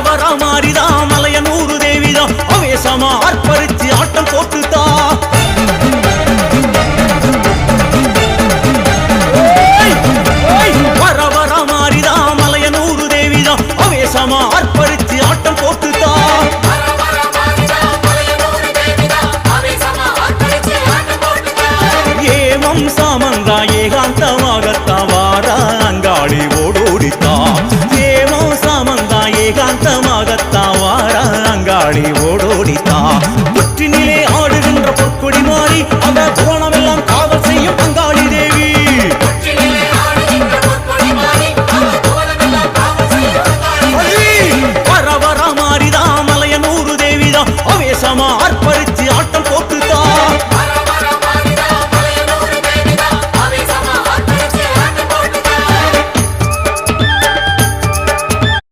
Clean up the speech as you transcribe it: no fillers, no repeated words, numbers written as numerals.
வர மாறிதான் மலையனூர் தேவிதான் அவேசமா ஆர்ப்பரிச்சு ஆட்டம் போட்டுதா வர வர மாறிதான் மலையனூர் தேவிதான் அவேசமா ஆர்ப்பரிச்சு